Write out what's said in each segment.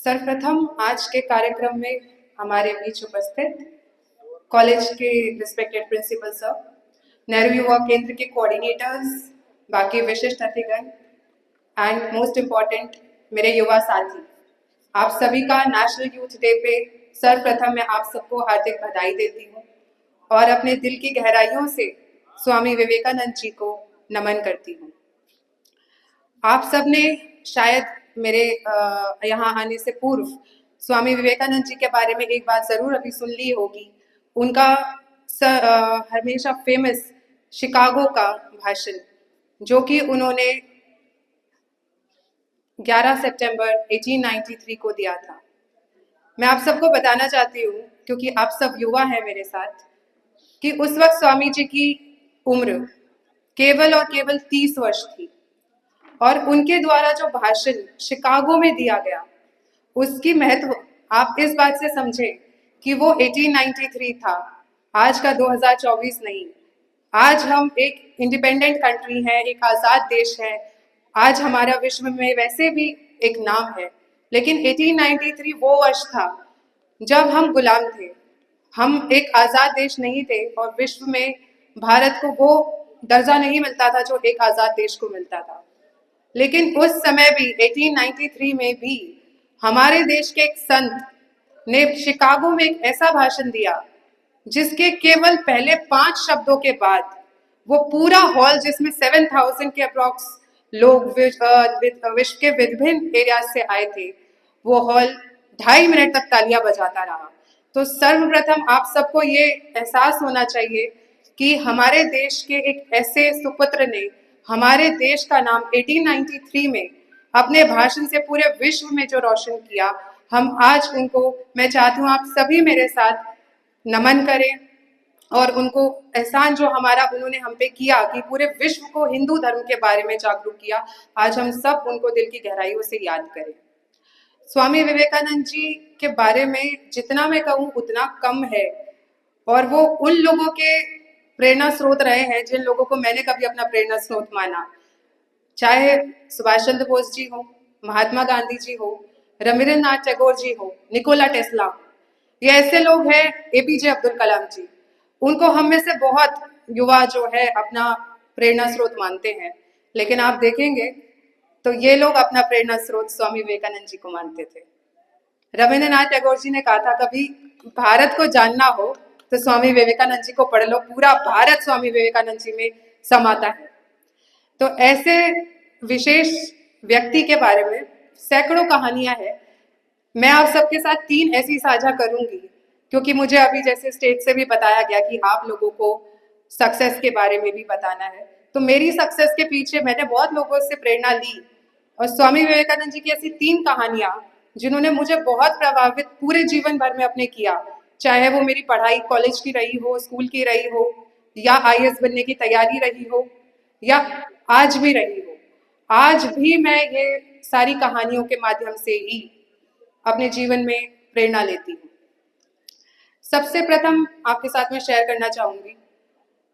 सर्वप्रथम आज के कार्यक्रम में हमारे बीच उपस्थित कॉलेज के रिस्पेक्टेड प्रिंसिपल सर, नेहरू युवा केंद्र के कोऑर्डिनेटर्स, बाकी विशिष्ट अतिथिगण एंड मोस्ट इम्पॉर्टेंट मेरे युवा साथी, आप सभी का नेशनल यूथ डे पे सर्वप्रथम मैं आप सबको हार्दिक बधाई देती हूँ और अपने दिल की गहराइयों से स्वामी विवेकानंद जी को नमन करती हूँ। आप सबने शायद मेरे यहाँ आने से पूर्व स्वामी विवेकानंद जी के बारे में एक बात जरूर अभी सुन ली होगी। उनका हमेशा फेमस शिकागो का भाषण जो कि उन्होंने 11 सितंबर 1893 को दिया था। मैं आप सबको बताना चाहती हूँ, क्योंकि आप सब युवा हैं मेरे साथ, कि उस वक्त स्वामी जी की उम्र केवल और केवल 30 वर्ष थी और उनके द्वारा जो भाषण शिकागो में दिया गया उसकी महत्व आप इस बात से समझें कि वो 1893 था, आज का 2024 नहीं। आज हम एक इंडिपेंडेंट कंट्री है, एक आज़ाद देश है, आज हमारा विश्व में वैसे भी एक नाम है, लेकिन 1893 वो वर्ष था जब हम गुलाम थे, हम एक आज़ाद देश नहीं थे और विश्व में भारत को वो दर्जा नहीं मिलता था जो एक आज़ाद देश को मिलता था। लेकिन उस समय भी 1893 में भी हमारे देश के एक संत ने शिकागो में एक ऐसा भाषण दिया जिसके केवल पहले 5 शब्दों के बाद वो पूरा हॉल, जिसमें 7000 के अप्रॉक्स लोग विश्व के विभिन्न एरिया से आए थे, वो हॉल 2.5 मिनट तक तालियां बजाता रहा। तो सर्वप्रथम आप सबको ये एहसास होना चाहिए कि हमारे देश के एक ऐसे सुपुत्र ने हमारे देश का नाम 1893 में अपने भाषण से पूरे विश्व में जो रोशन किया, हम आज उनको, मैं चाहती हूँ आप सभी मेरे साथ नमन करें और उनको एहसान जो हमारा उन्होंने हम पे किया कि पूरे विश्व को हिंदू धर्म के बारे में जागरूक किया, आज हम सब उनको दिल की गहराइयों से याद करें। स्वामी विवेकानंद जी के बारे में जितना मैं कहूँ उतना कम है और वो उन लोगों के प्रेरणा स्रोत रहे हैं जिन लोगों को मैंने कभी अपना प्रेरणा स्रोत माना, चाहे सुभाष चंद्र बोस जी हो, महात्मा गांधी जी हो, रविंद्रनाथ टैगोर जी हो, निकोला टेस्ला, ये ऐसे लोग हैं, एपीजे अब्दुल कलाम जी, उनको हम में से बहुत युवा जो है अपना प्रेरणा स्रोत मानते हैं। लेकिन आप देखेंगे तो ये लोग अपना प्रेरणा स्रोत स्वामी विवेकानंद जी को मानते थे। रविंद्रनाथ टैगोर जी ने कहा था, कभी भारत को जानना हो तो स्वामी विवेकानंद जी को पढ़ लो, पूरा भारत स्वामी विवेकानंद जी में समाता है। तो ऐसे विशेष व्यक्ति के बारे में सैकड़ों कहानियां हैं। मैं आप सबके साथ 3 ऐसी साझा करूंगी, क्योंकि मुझे अभी जैसे स्टेज से भी बताया गया कि आप लोगों को सक्सेस के बारे में भी बताना है, तो मेरी सक्सेस के पीछे मैंने बहुत लोगों से प्रेरणा ली और स्वामी विवेकानंद जी की ऐसी 3 कहानियां जिन्होंने मुझे बहुत प्रभावित पूरे जीवन भर में अपने किया, चाहे वो मेरी पढ़ाई कॉलेज की रही हो, स्कूल की रही हो, या आईएएस बनने की तैयारी रही हो, या आज भी रही हो। आज भी मैं ये सारी कहानियों के माध्यम से ही अपने जीवन में प्रेरणा लेती हूँ। सबसे प्रथम आपके साथ में शेयर करना चाहूंगी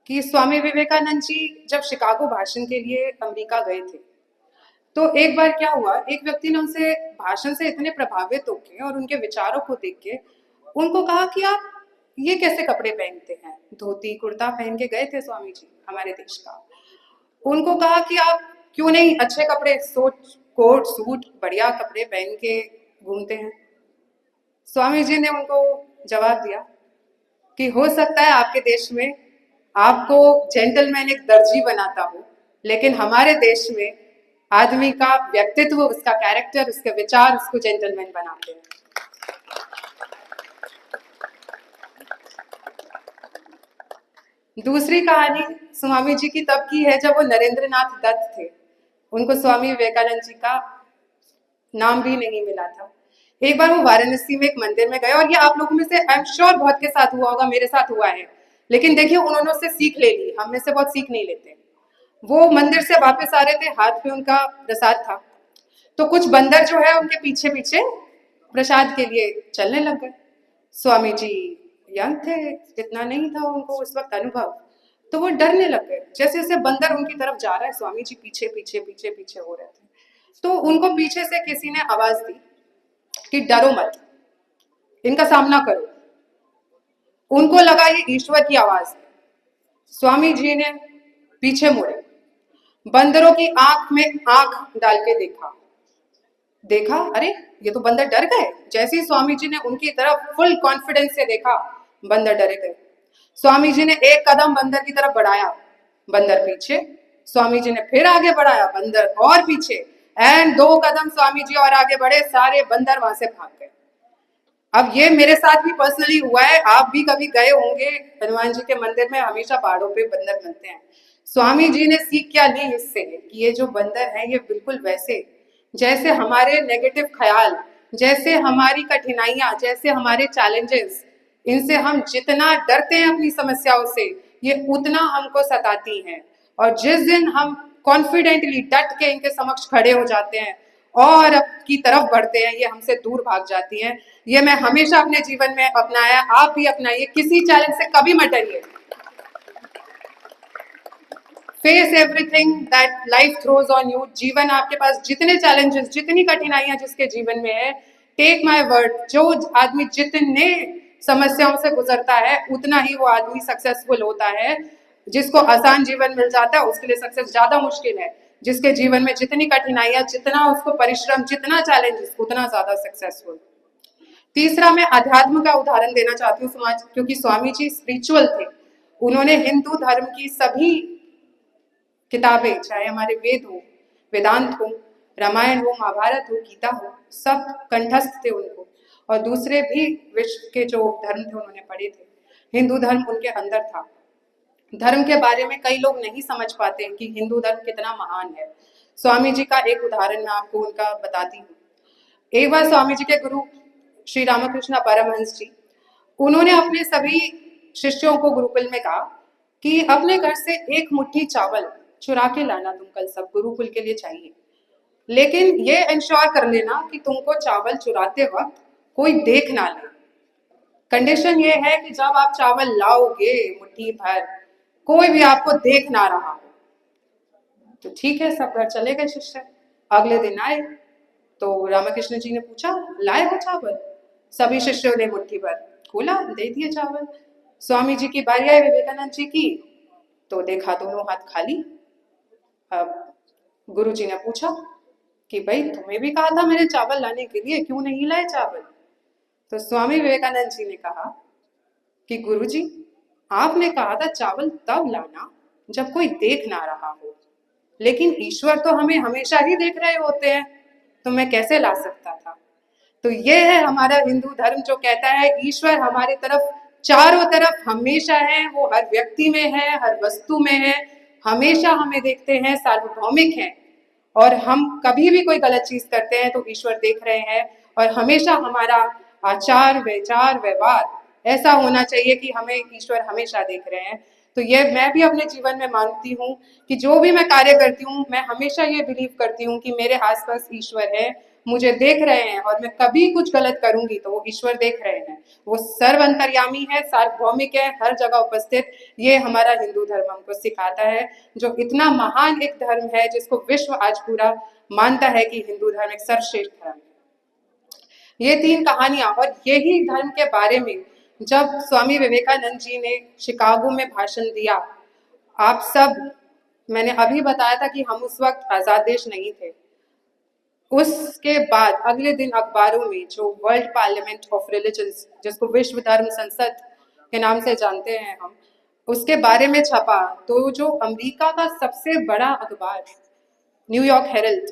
कि स्वामी विवेकानंद जी जब शिकागो भाषण के लिए अमेरिका गए थे, तो एक बार क्या हुआ, एक व्यक्ति ने उनसे भाषण से इतने प्रभावित होकर और उनके विचारों को देख के उनको कहा कि आप ये कैसे कपड़े पहनते हैं। धोती कुर्ता पहन के गए थे स्वामी जी हमारे देश का। उनको कहा कि आप क्यों नहीं अच्छे कपड़े, कोट सूट बढ़िया कपड़े पहन के घूमते हैं। स्वामी जी ने उनको जवाब दिया कि हो सकता है आपके देश में आपको जेंटलमैन एक दर्जी बनाता हो, लेकिन हमारे देश में आदमी का व्यक्तित्व, उसका कैरेक्टर, उसके विचार उसको जेंटलमैन बनाते हैं। दूसरी कहानी स्वामी जी की तब की है जब वो नरेंद्रनाथ दत्त थे, उनको स्वामी विवेकानंद जी का नाम भी नहीं मिला था। एक बार वो वाराणसी में एक मंदिर में गए, और ये आप लोगों में से आई एम श्योर बहुत के साथ हुआ होगा, मेरे साथ हुआ है, लेकिन देखिए उन्होंने उससे सीख ले ली, हम में से बहुत सीख नहीं लेते। वो मंदिर से वापस आ रहे थे, हाथ में उनका प्रसाद था, तो कुछ बंदर जो है उनके पीछे पीछे प्रसाद के लिए चलने लग गए। स्वामी जी यंग थे, इतना नहीं था उनको उस वक्त अनुभव, तो वो डरने लग गए। जैसे जैसे बंदर उनकी तरफ जा रहा है, स्वामी जी पीछे पीछे पीछे पीछे हो रहे थे, तो उनको पीछे से किसी ने आवाज दी कि डरो मत, इनका सामना करो। उनको लगा ये ईश्वर की आवाज है। स्वामी जी ने पीछे मुड़े, बंदरों की आंख में आंख डाल के देखा, अरे ये तो बंदर डर गए। जैसे ही स्वामी जी ने उनकी तरफ फुल कॉन्फिडेंस से देखा, बंदर डरे गए। स्वामी जी ने एक कदम बंदर की तरफ बढ़ाया, बंदर पीछे। स्वामी जी ने फिर आगे बढ़ाया, बंदर और पीछे। एंड 2 कदम स्वामी जी और आगे बढ़े, सारे बंदर वहां से भाग गए। अब ये मेरे साथ भी पर्सनली हुआ है, आप भी कभी गए होंगे हनुमान जी के मंदिर में, हमेशा पहाड़ों पे बंदर मिलते हैं। स्वामी जी ने सीख क्या ली इससे कि ये जो बंदर है ये बिल्कुल वैसे जैसे हमारे नेगेटिव ख्याल, जैसे हमारी कठिनाइयां, जैसे हमारे चैलेंजेस, इनसे हम जितना डरते हैं अपनी समस्याओं से, ये उतना हमको सताती हैं। और जिस दिन हम कॉन्फिडेंटली डट के इनके समक्ष खड़े हो जाते हैं और की तरफ बढ़ते हैं, ये हमसे दूर भाग जाती हैं। ये मैं हमेशा अपने जीवन में अपनाया, आप भी अपनाइए। किसी चैलेंज से कभी मत डरिए। Face everything that life throws on you. जीवन आपके पास जितने चैलेंजेस, जितनी कठिनाइयां जिसके जीवन में है, टेक माय वर्ड, जो आदमी जितने समस्याओं से गुजरता है उतना ही वो आदमी सक्सेसफुल होता है। जिसको आसान जीवन मिल जाता है उसके लिए सक्सेस ज्यादा मुश्किल है। जिसके जीवन में जितनी कठिनाइयां, जितना उसको परिश्रम, जितना चैलेंजेस, उतना ज्यादा सक्सेसफुल। तीसरा, मैं अध्यात्म का उदाहरण देना चाहती हूँ समाज, क्योंकि स्वामी जी स्पिरिचुअल थे। उन्होंने हिंदू धर्म की सभी किताबें, चाहे हमारे वेद हो, वेदांत हो, रामायण हो, महाभारत हो, गीता हो, सब कंठस्थ थे उनको। और दूसरे भी विश्व के जो धर्म थे उन्होंने पढ़े थे। हिंदू धर्म उनके अंदर था। धर्म के बारे में कई लोग नहीं समझ पाते कि हिंदू धर्म कितना महान है। स्वामी जी का एक उदाहरण मैं आपको उनका बताती हूँ। एक बार स्वामी जी के गुरु श्री रामकृष्ण परमहंस जी, उन्होंने अपने सभी शिष्यों को गुरुकुल में कहा कि अपने घर से एक मुट्ठी चावल चुरा के लाना, तुम कल सब गुरुकुल के लिए चाहिए। लेकिन ये इंश्योर कर लेना कि तुमको चावल चुराते वक्त कोई देख ना ले। कंडीशन ये है कि जब आप चावल लाओगे मुट्ठी भर, कोई भी आपको देख ना रहा हो। तो ठीक है, सब घर चले गए शिष्य। अगले दिन आए तो रामकृष्ण जी ने पूछा, लाए हो चावल? सभी शिष्यों ने मुट्ठी भर खोला, दे दिए चावल। स्वामी जी की बारी आई विवेकानंद जी की, तो देखा दोनों हाथ खाली। अब गुरु जी ने पूछा कि भाई तुम्हें भी कहा था मैंने चावल लाने के लिए, क्यों नहीं लाए चावल? तो स्वामी विवेकानंद जी ने कहा कि गुरु जी, आपने कहा था चावल तब लाना जब कोई देख ना रहा हो, लेकिन ईश्वर तो हमें हमेशा ही देख रहे होते हैं, तो मैं कैसे ला सकता था? तो ये है हमारा हिंदू धर्म जो कहता है ईश्वर हमारी तरफ चारों तरफ हमेशा है। वो हर व्यक्ति में है, हर वस्तु में है, हमेशा हमें देखते हैं, सार्वभौमिक है। और हम कभी भी कोई गलत चीज करते हैं तो ईश्वर देख रहे हैं। और हमेशा हमारा आचार, विचार, व्यवहार ऐसा होना चाहिए कि हमें ईश्वर हमेशा देख रहे हैं। तो ये मैं भी अपने जीवन में मानती हूँ कि जो भी मैं कार्य करती हूँ, मैं हमेशा ये बिलीव करती हूँ कि मेरे आसपास ईश्वर है, मुझे देख रहे हैं, और मैं कभी कुछ गलत करूंगी तो वो ईश्वर देख रहे हैं। वो सर्व अंतर्यामी है, सार्वभौमिक है, हर जगह उपस्थित। ये हमारा हिंदू धर्म हमको सिखाता है, जो इतना महान एक धर्म है जिसको विश्व आज पूरा मानता है कि हिंदू धर्म एक सर्वश्रेष्ठ धर्म है। ये 3 कहानियां, और यही धर्म के बारे में जब स्वामी विवेकानंद जी ने शिकागो में भाषण दिया, आप सब, मैंने अभी बताया था कि हम उस वक्त आजाद देश नहीं थे। उसके बाद अगले दिन अखबारों में जो वर्ल्ड पार्लियामेंट ऑफ रिलीजन्स, जिसको विश्व धर्म संसद के नाम से जानते हैं हम, उसके बारे में छपा। तो जो अमेरिका का सबसे बड़ा अखबार न्यूयॉर्क हेरल्ड,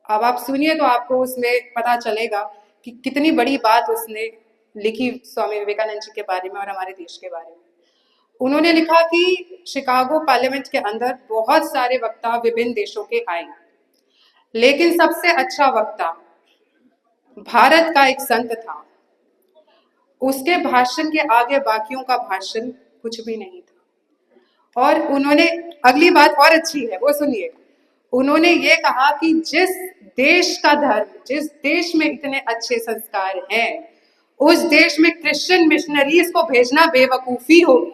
अब आप सुनिए तो आपको उसमें पता चलेगा कि कितनी बड़ी बात उसने लिखी स्वामी विवेकानंद जी के बारे में और हमारे देश के बारे में। उन्होंने लिखा कि शिकागो पार्लियामेंट के अंदर बहुत सारे वक्ता विभिन्न देशों के आए, लेकिन सबसे अच्छा वक्ता भारत का एक संत था। उसके भाषण के आगे बाकियों का भाषण कुछ भी नहीं था। और उन्होंने, अगली बात और अच्छी है, वो सुनिए। उन्होंने ये कहा कि जिस देश का धर्म, जिस देश में इतने अच्छे संस्कार हैं, उस देश में क्रिश्चियन मिशनरीज को भेजना बेवकूफी होगी।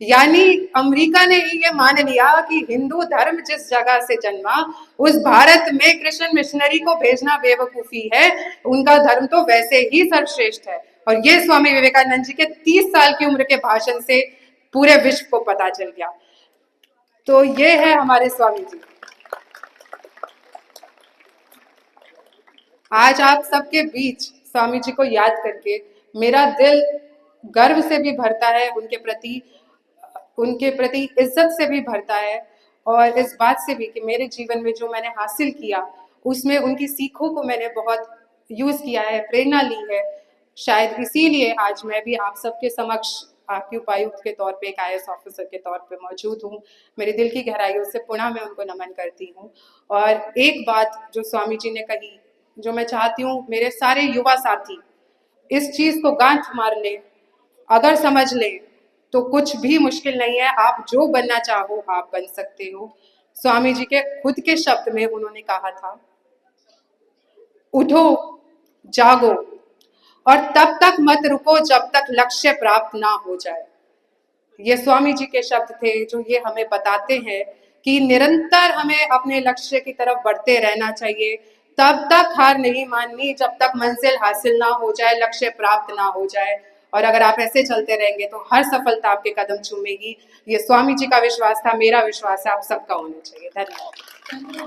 यानी अमेरिका ने ही ये मान लिया कि हिंदू धर्म जिस जगह से जन्मा उस भारत में क्रिश्चियन मिशनरी को भेजना बेवकूफी है, उनका धर्म तो वैसे ही सर्वश्रेष्ठ है। और ये स्वामी विवेकानंद जी के 30 साल की उम्र के भाषण से पूरे विश्व को पता चल गया। तो ये है हमारे स्वामी जी। आज आप सबके बीच स्वामी जी को याद करके मेरा दिल गर्व से भी भरता है, उनके प्रति इज्जत से भी भरता है, और इस बात से भी कि मेरे जीवन में जो मैंने हासिल किया उसमें उनकी सीखों को मैंने बहुत यूज किया है, प्रेरणा ली है। शायद इसीलिए आज मैं भी आप सबके समक्ष आपकी उपायुक्त के तौर पे, एक IAS ऑफिसर के तौर पे मौजूद हूँ। मेरे दिल की गहराइयों से पुनः मैं उनको नमन करती हूँ। और एक बात जो स्वामी जी ने कही, जो मैं चाहती हूँ मेरे सारे युवा साथी इस चीज को गांठ मार ले, अगर समझ ले तो कुछ भी मुश्किल नहीं है। आप जो बनना चाहो आप बन सकते हो। स्वामी जी के खुद के शब्द में उन्होंने कहा था, उठो, जागो और तब तक मत रुको जब तक लक्ष्य प्राप्त ना हो जाए। ये स्वामी जी के शब्द थे जो ये हमें बताते हैं कि निरंतर हमें अपने लक्ष्य की तरफ बढ़ते रहना चाहिए। तब तक हार नहीं माननी जब तक मंजिल हासिल ना हो जाए, लक्ष्य प्राप्त ना हो जाए। और अगर आप ऐसे चलते रहेंगे तो हर सफलता आपके कदम चूमेगी। ये स्वामी जी का विश्वास था, मेरा विश्वास है आप सबका होना चाहिए। धन्यवाद।